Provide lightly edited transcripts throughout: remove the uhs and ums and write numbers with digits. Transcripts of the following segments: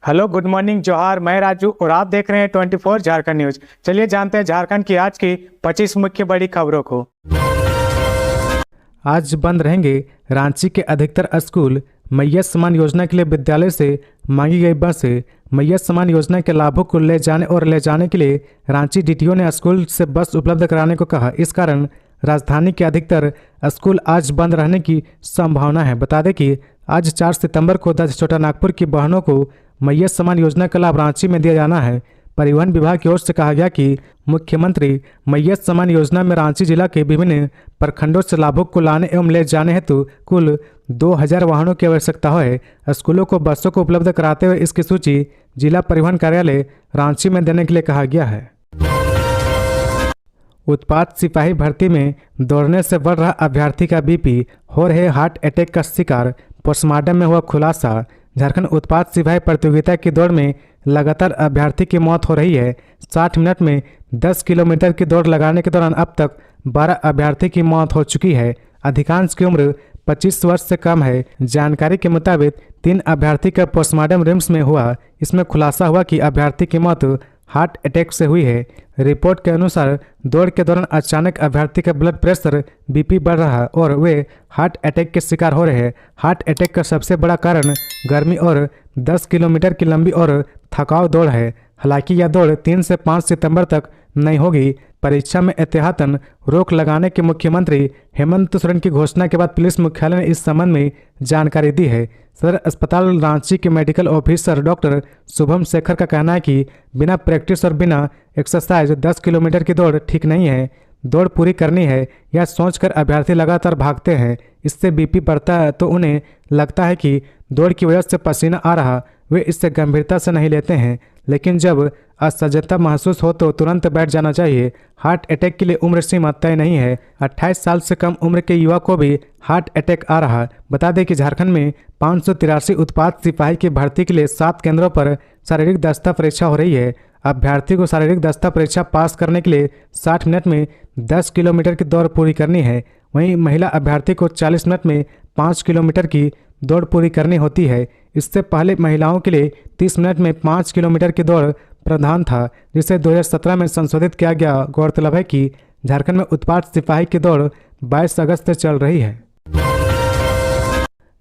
Hello, good morning, जोहार। मैं राजू और आप देख रहे हैं 24 झारखंड न्यूज। चलिए जानते हैं झारखंड की आज की 25 मुख्य बड़ी खबरों को। आज बंद रहेंगे रांची के अधिकतर स्कूल। मैया सम्मान योजना के लिए विद्यालय से मांगी गई बसें। मैया सम्मान योजना के लाभों को ले जाने और ले जाने के लिए रांची डीटीओ ने स्कूल से बस उपलब्ध कराने को कहा। इस कारण राजधानी के अधिकतर स्कूल आज बंद रहने की संभावना है। बता दें कि आज 4 सितंबर को 10 छोटा नागपुर की बहनों को मैया सम्मान योजना का लाभ रांची में दिया जाना है। परिवहन विभाग की ओर से कहा गया कि मुख्यमंत्री मैया सम्मान योजना में रांची जिला के विभिन्न प्रखंडों से लाभुक को लाने एवं ले जाने हेतु कुल 2000 वाहनों की आवश्यकता है। स्कूलों को बसों को उपलब्ध कराते हुए इसकी सूची जिला परिवहन कार्यालय रांची में देने के लिए कहा गया है। उत्पाद सिपाही भर्ती में दौड़ने से बढ़ रहा अभ्यर्थी का बीपी, हो रहे हार्ट अटैक का शिकार। पोस्टमार्टम में हुआ खुलासा। झारखंड उत्पाद सिपाही प्रतियोगिता की दौड़ में लगातार अभ्यर्थी की मौत हो रही है। 60 मिनट में 10 किलोमीटर की दौड़ लगाने के दौरान अब तक 12 अभ्यर्थी की मौत हो चुकी है। अधिकांश की उम्र 25 वर्ष से कम है। जानकारी के मुताबिक 3 अभ्यर्थी का पोस्टमार्टम रिम्स में हुआ। इसमें खुलासा हुआ कि अभ्यर्थी की मौत हार्ट अटैक से हुई है। रिपोर्ट के अनुसार दौड़ के दौरान अचानक अभ्यर्थी का ब्लड प्रेशर बीपी बढ़ रहा और वे हार्ट अटैक के शिकार हो रहे हैं। हार्ट अटैक का सबसे बड़ा कारण गर्मी और 10 किलोमीटर की लंबी और थकाऊ दौड़ है। हालांकि यह दौड़ 3 से 5 सितंबर तक नहीं होगी। परीक्षा में एहतियातन रोक लगाने के मुख्यमंत्री हेमंत सोरेन की घोषणा के बाद पुलिस मुख्यालय ने इस संबंध में जानकारी दी है। सदर अस्पताल रांची के medical officer doctor Shubham Shekhar का कहना है कि बिना प्रैक्टिस और बिना एक्सरसाइज 10 किलोमीटर की दौड़ ठीक नहीं है। दौड़ पूरी करनी है, यह सोचकर अभ्यर्थी लगातार भागते हैं। इससे बीपी बढ़ता है तो उन्हें लगता है कि दौड़ की वजह से पसीना आ रहा, वे इससे गंभीरता से नहीं लेते हैं। लेकिन जब असहजता महसूस हो तो तुरंत बैठ जाना चाहिए। हार्ट अटैक के लिए उम्र सीमा तय नहीं है। 28 साल से कम उम्र के युवा को भी हार्ट अटैक आ रहा। बता दें कि झारखंड में 583 उत्पाद सिपाही की भर्ती के लिए 7 केंद्रों पर शारीरिक दक्षता परीक्षा हो रही है। अभ्यर्थी को शारीरिक दक्षता परीक्षा पास करने के लिए 60 मिनट में 10 किलोमीटर की दौड़ पूरी करनी है। वहीं महिला अभ्यर्थी को 40 मिनट में 5 किलोमीटर की दौड़ पूरी करनी होती है। इससे पहले महिलाओं के लिए 30 मिनट में 5 किलोमीटर की दौड़ प्रावधान था, जिसे 2017 में संशोधित किया गया। गौरतलब है कि झारखंड में उत्पाद सिपाही की दौड़ 22 अगस्त से चल रही है।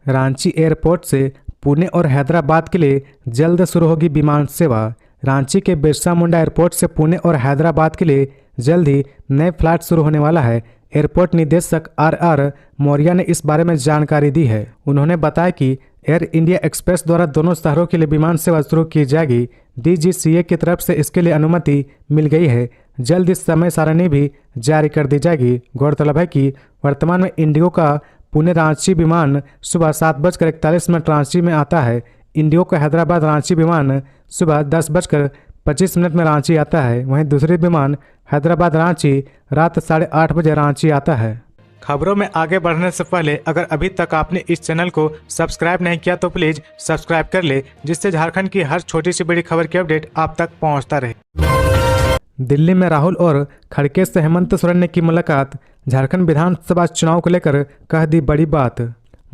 रांची एयरपोर्ट से पुणे और हैदराबाद के लिए जल्द शुरू होगी विमान सेवा। रांची के बिरसा मुंडा एयरपोर्ट से पुणे और हैदराबाद के लिए जल्द ही नए फ्लाइट शुरू होने वाला है। एयरपोर्ट निदेशक आर मौर्य ने इस बारे में जानकारी दी है। उन्होंने बताया कि एयर इंडिया एक्सप्रेस द्वारा दोनों शहरों के लिए विमान सेवा शुरू की जाएगी। DGCA की तरफ से इसके लिए अनुमति मिल गई है। जल्द इस समय सारणी भी जारी कर दी जाएगी। गौरतलब है कि वर्तमान में इंडिगो का पुणे रांची विमान सुबह 7:41 रांची में आता है। इंडिगो का हैदराबाद रांची विमान सुबह 10:25 में रांची आता है। वहीं दूसरी विमान हैदराबाद रांची रात 8:30 बजे रांची आता है। खबरों में आगे बढ़ने से पहले अगर अभी तक आपने इस चैनल को सब्सक्राइब नहीं किया तो प्लीज सब्सक्राइब कर ले, जिससे झारखंड की हर छोटी सी बड़ी खबर की अपडेट आप तक पहुंचता रहे। दिल्ली में राहुल और खड़गे से हेमंत सोरेन ने की मुलाकात। झारखंड विधानसभा चुनाव को लेकर कह दी बड़ी बात।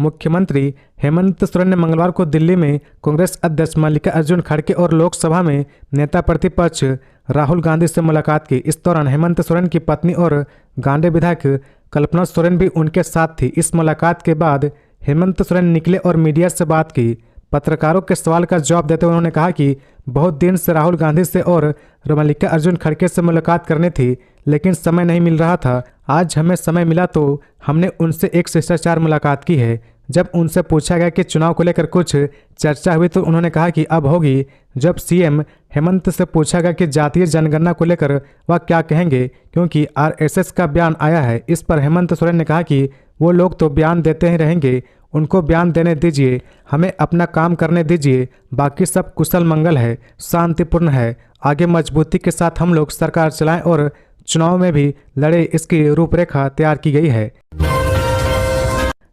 मुख्यमंत्री हेमंत सोरेन ने मंगलवार को दिल्ली में कांग्रेस अध्यक्ष मल्लिकार्जुन खड़गे और लोकसभा में नेता प्रतिपक्ष राहुल गांधी से मुलाकात की। इस दौरान हेमंत सोरेन की पत्नी और गांधी विधायक कल्पना सोरेन भी उनके साथ थी। इस मुलाकात के बाद हेमंत सोरेन निकले और मीडिया से बात की। पत्रकारों के सवाल का जवाब देते हुए उन्होंने कहा कि बहुत दिन से राहुल गांधी से और मल्लिकार्जुन खड़गे से मुलाकात करनी थी, लेकिन समय नहीं मिल रहा था। आज हमें समय मिला तो हमने उनसे एक शिष्टाचार मुलाकात की है। जब उनसे पूछा गया कि चुनाव को लेकर कुछ चर्चा हुई तो उन्होंने कहा कि अब होगी। जब सीएम हेमंत से पूछा गया कि जातीय जनगणना को लेकर वह क्या कहेंगे, क्योंकि RSS का बयान आया है, इस पर हेमंत सोरेन ने कहा कि वो लोग तो बयान देते ही रहेंगे, उनको बयान देने दीजिए, हमें अपना काम करने दीजिए। बाकी सब कुशल मंगल है, शांतिपूर्ण है। आगे मजबूती के साथ हम लोग सरकार चलाएं और चुनाव में भी लड़े, इसकी रूपरेखा तैयार की गई है।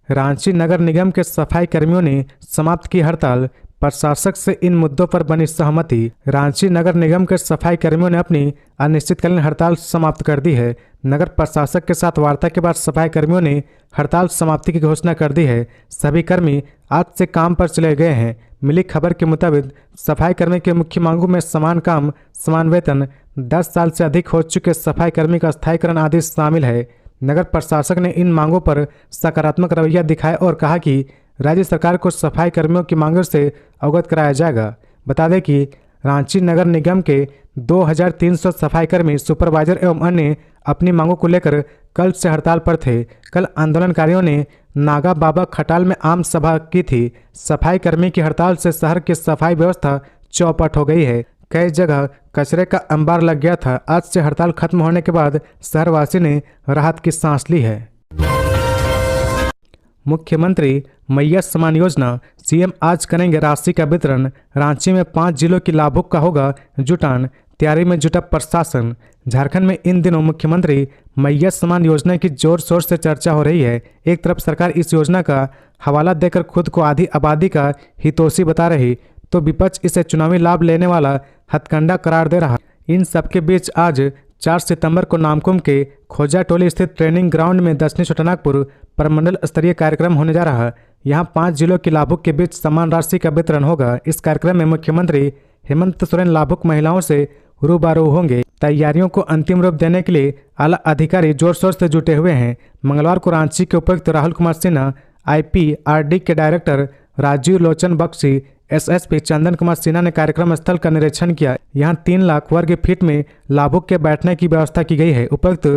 रांची नगर निगम के सफाई कर्मियों ने समाप्त की हड़ताल। प्रशासक से इन मुद्दों पर बनी सहमति। रांची नगर निगम के सफाई कर्मियों ने अपनी अनिश्चितकालीन हड़ताल समाप्त कर दी है। नगर प्रशासक के साथ वार्ता के बाद सफाई कर्मियों ने हड़ताल समाप्ति की घोषणा कर दी है। सभी कर्मी आज से काम पर चले गए हैं। मिली खबर के मुताबिक सफाई कर्मी की मुख्य मांगों में समान काम, समान वेतन, 10 साल से अधिक हो चुके सफाई कर्मी का स्थायीकरण आदि शामिल है। नगर प्रशासक ने इन मांगों पर सकारात्मक रवैया दिखाया और कहा कि राज्य सरकार को सफाई कर्मियों की मांगों से अवगत कराया जाएगा। बता दें कि रांची नगर निगम के 2300 सफाई कर्मी, सुपरवाइजर एवं अन्य अपनी मांगों को लेकर कल से हड़ताल पर थे। कल आंदोलनकारियों ने नागा बाबा खटाल में आम सभा की थी। सफाई कर्मी की हड़ताल से शहर की सफाई व्यवस्था चौपट हो गई है। कई जगह कचरे का अंबार लग गया था। आज से हड़ताल खत्म होने के बाद शहरवासी ने राहत की सांस ली है। मुख्यमंत्री मैया सम्मान योजना, सीएम आज करेंगे राशि का वितरण। रांची में 5 जिलों की लाभुक का होगा जुटान, तैयारी में जुटा प्रशासन। झारखंड में इन दिनों मुख्यमंत्री मैया सम्मान योजना की जोर शोर से चर्चा हो रही है। एक तरफ सरकार इस योजना का हवाला देकर खुद को आधी आबादी का हितैषी बता रही, तो विपक्ष इसे चुनावी लाभ लेने वाला हथकंडा करार दे रहा। इन सबके बीच आज 4 सितंबर को नामकुम के खोजा टोली स्थित ट्रेनिंग ग्राउंड में 10वीं छोटानागपुर प्रमंडल स्तरीय कार्यक्रम होने जा रहा है। यहां 5 जिलों के लाभुक के बीच समान राशि का वितरण होगा। इस कार्यक्रम में मुख्यमंत्री हेमंत सोरेन लाभुक महिलाओं से रूबरू होंगे। तैयारियों को अंतिम रूप देने के लिए आला अधिकारी जोर शोर से जुटे हुए हैं। मंगलवार को रांची के उपायुक्त राहुल कुमार सिन्हा, IPRD के डायरेक्टर राजीव लोचन बख्शी, SSP चंदन कुमार सिन्हा ने कार्यक्रम स्थल का निरीक्षण किया। यहां 3 लाख वर्ग फीट में लाभुक के बैठने की व्यवस्था की गई है। उपायुक्त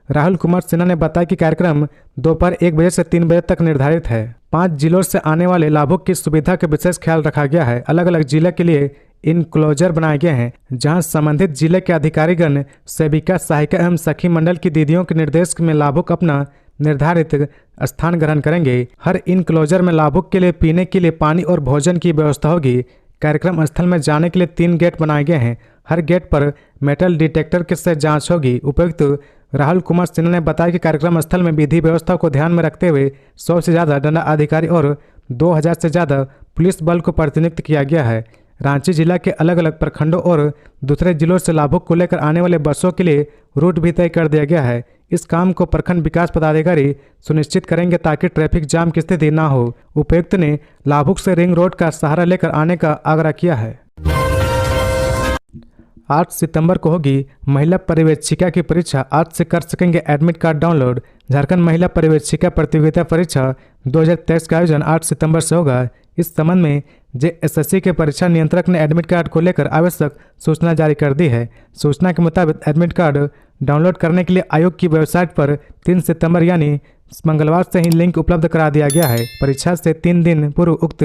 राहुल कुमार सिन्हा ने बताया कि कार्यक्रम दोपहर 1 बजे से 3 बजे तक निर्धारित है। 5 जिलों से आने वाले लाभुक की सुविधा का विशेष ख्याल रखा गया है। अलग अलग जिले के लिए इनक्लोजर बनाए गए हैं, जहां संबंधित जिले के अधिकारीगण, सेविका, सहायिका एवं सखी मंडल की दीदियों के निर्देश में लाभुक अपना निर्धारित स्थान ग्रहण करेंगे। हर इनक्लोजर में लाभुक के लिए पीने के लिए पानी और भोजन की व्यवस्था होगी। कार्यक्रम स्थल में जाने के लिए 3 गेट बनाए गए हैं। हर गेट पर मेटल डिटेक्टर के से जांच होगी। उपायुक्त राहुल कुमार सिन्हा ने बताया कि कार्यक्रम स्थल में विधि व्यवस्था को ध्यान में रखते हुए 100 से ज़्यादा दंडा अधिकारी और 2000 से ज़्यादा पुलिस बल को प्रतिनियुक्त किया गया है। रांची जिला के अलग अलग प्रखंडों और दूसरे जिलों से लाभुक को लेकर आने वाले बसों के लिए रूट भी तय कर दिया गया है। इस काम को प्रखंड विकास पदाधिकारी सुनिश्चित करेंगे ताकि ट्रैफिक जाम की स्थिति न हो। उपायुक्त ने लाभुक से रिंग रोड का सहारा लेकर आने का आग्रह किया है। 8 सितंबर को होगी महिला पर्यवेक्षिका की परीक्षा। आज से कर सकेंगे एडमिट कार्ड डाउनलोड। झारखंड महिला पर्यवेक्षिका प्रतियोगिता परीक्षा 2023 का आयोजन 8 सितंबर से होगा। इस संबंध में JSSC के परीक्षा नियंत्रक ने एडमिट कार्ड को लेकर आवश्यक सूचना जारी कर दी है। सूचना के मुताबिक एडमिट कार्ड डाउनलोड करने के लिए आयोग की वेबसाइट पर 3 सितंबर यानी मंगलवार से ही लिंक उपलब्ध करा दिया गया है। परीक्षा से 3 दिन पूर्व उक्त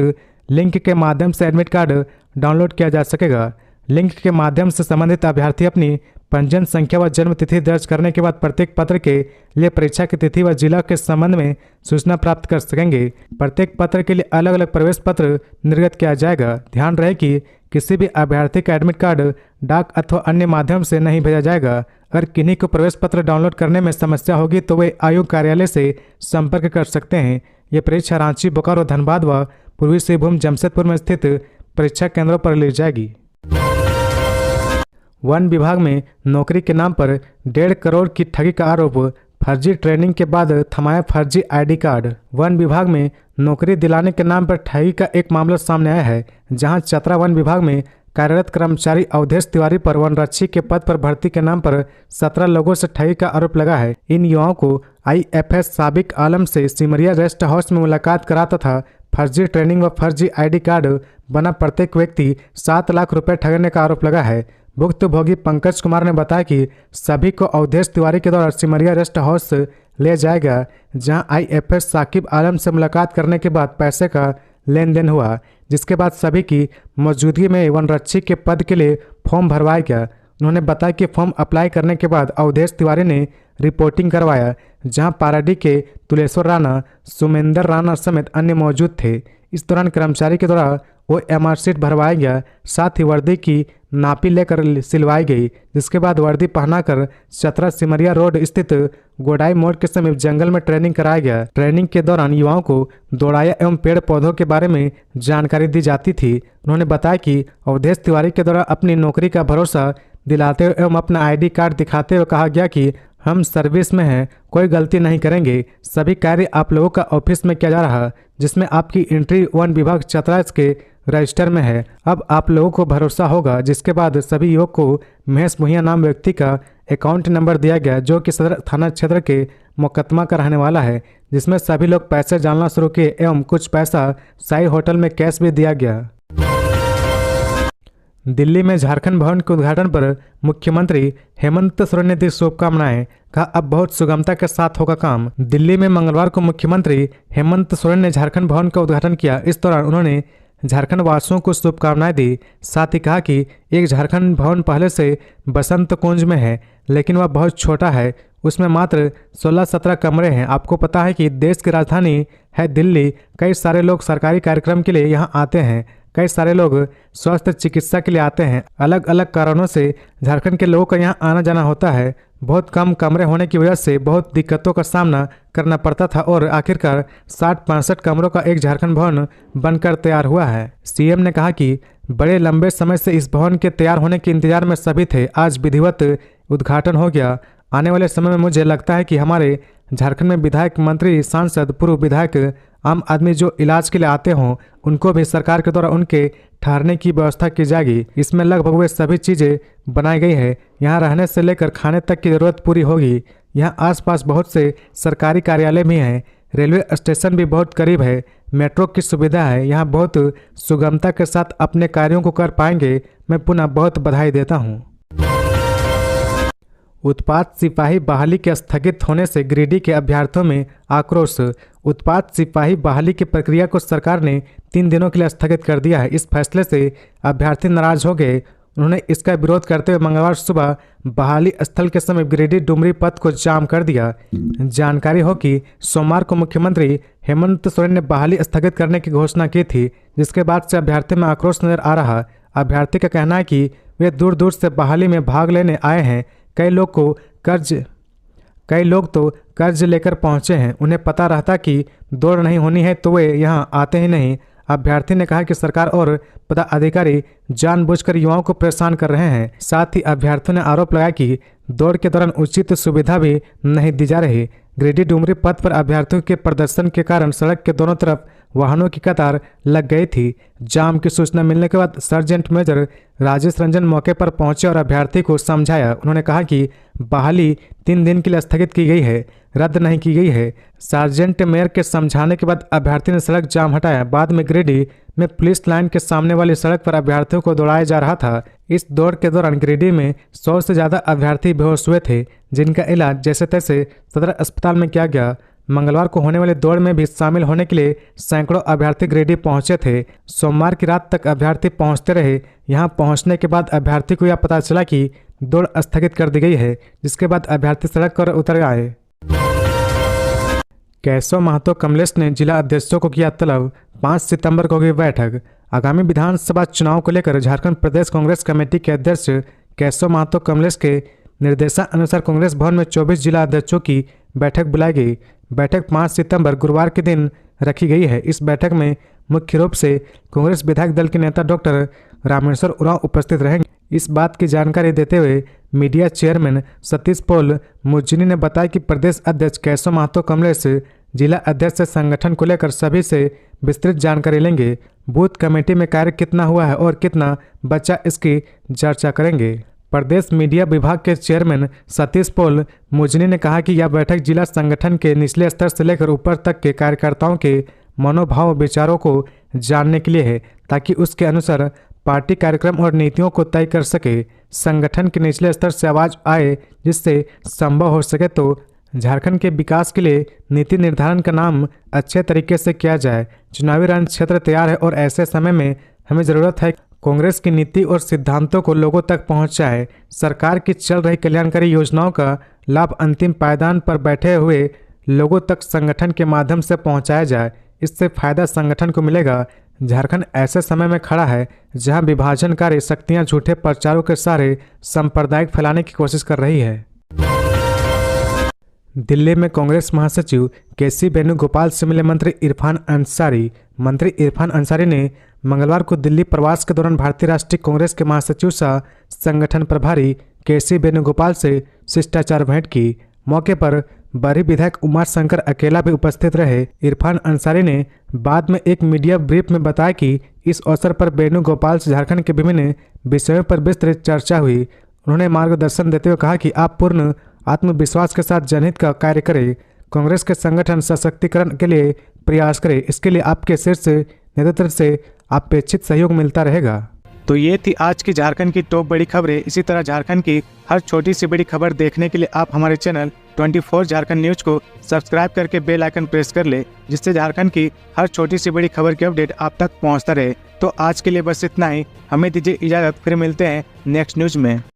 लिंक के माध्यम से एडमिट कार्ड डाउनलोड किया जा सकेगा। लिंक के माध्यम से संबंधित अभ्यर्थी अपनी पंजीयन संख्या व जन्म तिथि दर्ज करने के बाद प्रत्येक पत्र के लिए परीक्षा की तिथि व जिला के संबंध में सूचना प्राप्त कर सकेंगे। प्रत्येक पत्र के लिए अलग अलग प्रवेश पत्र निर्गत किया जाएगा। ध्यान रहे कि किसी भी अभ्यर्थी का एडमिट कार्ड डाक अथवा अन्य माध्यम से नहीं भेजा जाएगा। अगर किन्हीं को प्रवेश पत्र डाउनलोड करने में समस्या होगी तो वे आयोग कार्यालय से संपर्क कर सकते हैं। ये परीक्षा रांची, बोकारो, धनबाद व पूर्वी सिंहभूम, जमशेदपुर में स्थित परीक्षा केंद्रों पर ली जाएगी। वन विभाग में नौकरी के नाम पर 1.5 करोड़ की ठगी का आरोप। फर्जी ट्रेनिंग के बाद थमाया फर्जी ID कार्ड। वन विभाग में नौकरी दिलाने के नाम पर ठगी का एक मामला सामने आया है, जहां चतरा वन विभाग में कार्यरत कर्मचारी अवधेश तिवारी पर वनरक्षी के पद पर भर्ती के नाम पर 17 लोगों से ठगी का आरोप लगा है। इन युवाओं को IFS साबिक आलम से सिमरिया रेस्ट हाउस में मुलाकात करा तथा फर्जी ट्रेनिंग व फर्जी ID कार्ड बना प्रत्येक व्यक्ति 7 लाख रुपए ठगने का आरोप लगा है। भुक्तभोगी पंकज कुमार ने बताया कि सभी को अवधेश तिवारी के द्वारा सिमरिया रेस्ट हाउस ले जाएगा, जहां IFS साकिब आलम से मुलाकात करने के बाद पैसे का लेन देन हुआ, जिसके बाद सभी की मौजूदगी में वनरक्षी के पद के लिए फॉर्म भरवाया गया। उन्होंने बताया कि फॉर्म अप्लाई करने के बाद अवधेश तिवारी ने रिपोर्टिंग करवाया, जहां पाराडी के तुलेश्वर राणा, सुमेंदर राणा समेत अन्य मौजूद थे। इस दौरान कर्मचारी के द्वारा OMR शीट भरवाया गया, साथ ही वर्दी की नापी लेकर सिलवाई गई, जिसके बाद वर्दी पहनाकर चतरा सिमरिया रोड स्थित गोडाई मोड़ के समीप जंगल में ट्रेनिंग कराया गया। ट्रेनिंग के दौरान युवाओं को दौड़ाया एवं पेड़ पौधों के बारे में जानकारी दी जाती थी। उन्होंने बताया कि अवधेश तिवारी के द्वारा अपनी नौकरी का भरोसा दिलाते हुए एवं अपना ID कार्ड दिखाते हुए कहा गया कि हम सर्विस में हैं, कोई गलती नहीं करेंगे। सभी कार्य आप लोगों का ऑफिस में किया जा रहा, जिसमें आपकी एंट्री वन विभाग चतरा के रजिस्टर में है। अब आप लोगों को भरोसा होगा, जिसके बाद सभी युवक को महेश भुइयां नाम व्यक्ति का अकाउंट नंबर दिया गया, जो कि सदर थाना क्षेत्र के मुकदमा का रहने वाला है, जिसमें सभी लोग पैसे डालना शुरू किए एवं कुछ पैसा साई होटल में कैश भी दिया गया। दिल्ली में झारखंड भवन के उद्घाटन पर मुख्यमंत्री हेमंत सोरेन ने दी शुभकामनाएं, कहा अब बहुत सुगमता के साथ होगा काम। दिल्ली में मंगलवार को मुख्यमंत्री हेमंत सोरेन ने झारखंड भवन का उद्घाटन किया। इस दौरान उन्होंने झारखंड वासियों को शुभकामनाएं दी। साथ ही कहा कि एक झारखंड भवन पहले से बसंत कुंज में है, लेकिन वह बहुत छोटा है, उसमें मात्र 16-17 कमरे हैं। आपको पता है कि देश की राजधानी है दिल्ली, कई सारे लोग सरकारी कार्यक्रम के लिए यहाँ आते हैं, कई सारे लोग स्वास्थ्य चिकित्सा के लिए आते हैं, अलग अलग कारणों से झारखंड के लोगों का यहाँ आना जाना होता है। बहुत कम कमरे होने की वजह से बहुत दिक्कतों का सामना करना पड़ता था और आखिरकार 60-65 कमरों का एक झारखंड भवन बनकर तैयार हुआ है। सीएम ने कहा कि बड़े लंबे समय से इस भवन के तैयार होने के इंतजार में सभी थे, आज विधिवत उद्घाटन हो गया। आने वाले समय में मुझे लगता है कि हमारे झारखंड में विधायक, मंत्री, सांसद, पूर्व विधायक, आम आदमी जो इलाज के लिए आते हों, उनको भी सरकार के द्वारा उनके ठहरने की व्यवस्था की जाएगी। इसमें लगभग वे सभी चीज़ें बनाई गई है। यहाँ रहने से लेकर खाने तक की ज़रूरत पूरी होगी। यहाँ आसपास बहुत से सरकारी कार्यालय भी हैं, रेलवे स्टेशन भी बहुत करीब है, मेट्रो की सुविधा है। यहाँ बहुत सुगमता के साथ अपने कार्यों को कर पाएंगे। मैं पुनः बहुत बधाई देता हूँ। उत्पाद सिपाही बहाली के स्थगित होने से गिरिडीह के अभ्यर्थियों में आक्रोश। उत्पाद सिपाही बहाली की प्रक्रिया को सरकार ने 3 दिनों के लिए स्थगित कर दिया है। इस फैसले से अभ्यर्थी नाराज हो गए। उन्होंने इसका विरोध करते हुए मंगलवार सुबह बहाली स्थल के समय गिरिडीह डुमरी पथ को जाम कर दिया। जानकारी हो कि सोमवार को मुख्यमंत्री हेमंत सोरेन ने बहाली स्थगित करने की घोषणा की थी, जिसके बाद से अभ्यर्थी में आक्रोश नजर आ रहा। अभ्यर्थी का कहना है कि वे दूर दूर से बहाली में भाग लेने आए हैं। कई लोग तो कर्ज लेकर पहुंचे हैं। उन्हें पता रहता कि दौड़ नहीं होनी है तो वे यहां आते ही नहीं। अभ्यर्थी ने कहा कि सरकार और पदाधिकारी जानबूझकर युवाओं को परेशान कर रहे हैं। साथ ही अभ्यर्थियों ने आरोप लगाया कि दौड़ के दौरान उचित सुविधा भी नहीं दी जा रही। गिरिडीह डुमरी पथ पर अभ्यर्थियों के प्रदर्शन के कारण सड़क के दोनों तरफ वाहनों की कतार लग गई थी। जाम की सूचना मिलने के बाद सर्जेंट मेजर राजेश रंजन मौके पर पहुंचे और अभ्यर्थी को समझाया। उन्होंने कहा कि बहाली 3 दिन के लिए स्थगित की गई है, रद्द नहीं की गई है। सार्जेंट मेयर के समझाने के बाद अभ्यर्थी ने सड़क जाम हटाया। बाद में गिरिडीह में पुलिस लाइन के सामने वाली सड़क पर अभ्यर्थियों को दौड़ाया जा रहा था। इस दौड़ के दौरान गिरिडीह में 100 से ज़्यादा अभ्यर्थी बेहोश हुए थे, जिनका इलाज जैसे तैसे सदर अस्पताल में किया गया। मंगलवार को होने वाली दौड़ में भी शामिल होने के लिए सैकड़ों अभ्यर्थी गिरिडीह पहुंचे थे। सोमवार की रात तक अभ्यर्थी पहुंचते रहे। यहां पहुंचने के बाद अभ्यर्थी को यह पता चला कि दौड़ स्थगित कर दी गई है, जिसके बाद अभ्यर्थी सड़क पर उतर आए। केशव महतो कमलेश ने जिला अध्यक्षों को किया तलब। 5 सितंबर को होगी बैठक। आगामी विधानसभा चुनाव को लेकर झारखंड प्रदेश कांग्रेस कमेटी के अध्यक्ष केशव महतो कमलेश के निर्देशानुसार कांग्रेस भवन में 24 जिला अध्यक्षों की बैठक बुलाई गई। बैठक 5 सितंबर गुरुवार के दिन रखी गई है। इस बैठक में मुख्य रूप से कांग्रेस विधायक दल के नेता डॉक्टर रामेश्वर उरांव उपस्थित रहेंगे। इस बात की जानकारी देते हुए मीडिया चेयरमैन सतीश पॉल मुज्जनी ने बताया कि प्रदेश अध्यक्ष केशव महतो कमलेश जिला अध्यक्ष से संगठन को लेकर सभी से विस्तृत जानकारी लेंगे। बूथ कमेटी में कार्य कितना हुआ है और कितना बचा, इसकी चर्चा करेंगे। प्रदेश मीडिया विभाग के चेयरमैन सतीश पॉल मुज्जनी ने कहा कि यह बैठक जिला संगठन के निचले स्तर से लेकर ऊपर तक के कार्यकर्ताओं के मनोभाव विचारों को जानने के लिए है, ताकि उसके अनुसार पार्टी कार्यक्रम और नीतियों को तय कर सके। संगठन के निचले स्तर से आवाज आए, जिससे संभव हो सके तो झारखंड के विकास के लिए नीति निर्धारण का नाम अच्छे तरीके से किया जाए। चुनावी रण क्षेत्र तैयार है और ऐसे समय में हमें जरूरत है कांग्रेस की नीति और सिद्धांतों को लोगों तक पहुंचाए। सरकार की चल रही कल्याणकारी योजनाओं का लाभ अंतिम पायदान पर बैठे हुए लोगों तक संगठन के माध्यम से पहुंचाया जाए। इससे फायदा संगठन को मिलेगा। झारखंड ऐसे समय में खड़ा है जहां विभाजनकारी शक्तियां झूठे प्रचारों के सहारे सांप्रदायिक फैलाने की कोशिश कर रही है। दिल्ली में कांग्रेस महासचिव केसी वेणुगोपाल से मिले मंत्री इरफान अंसारी। मंत्री इरफान अंसारी ने मंगलवार को दिल्ली प्रवास के दौरान भारतीय राष्ट्रीय कांग्रेस के महासचिव सह संगठन प्रभारी केसी वेणुगोपाल से शिष्टाचार भेंट की। मौके पर बरी विधायक उमा शंकर अकेला भी उपस्थित रहे। इरफान अंसारी ने बाद में एक मीडिया ब्रीफ में बताया कि इस अवसर पर वेणुगोपाल से झारखंड के विभिन्न विषयों पर विस्तृत चर्चा हुई। उन्होंने मार्गदर्शन देते हुए कहा कि आप पूर्ण आत्मविश्वास के साथ जनहित का कार्य करें, कांग्रेस के संगठन सशक्तिकरण के लिए प्रयास करें। इसके लिए आपके शीर्ष नेतृत्व से अपेक्षित सहयोग मिलता रहेगा। तो ये थी आज की झारखंड की टॉप बड़ी खबरें। इसी तरह झारखंड की हर छोटी सी बड़ी खबर देखने के लिए आप हमारे चैनल 24 झारखंड न्यूज को सब्सक्राइब करके बेल आइकन प्रेस कर ले, जिससे झारखंड की हर छोटी सी बड़ी खबर की अपडेट आप तक पहुंचता रहे। तो आज के लिए बस इतना ही, हमें दीजिए इजाजत, फिर मिलते हैं नेक्स्ट न्यूज में।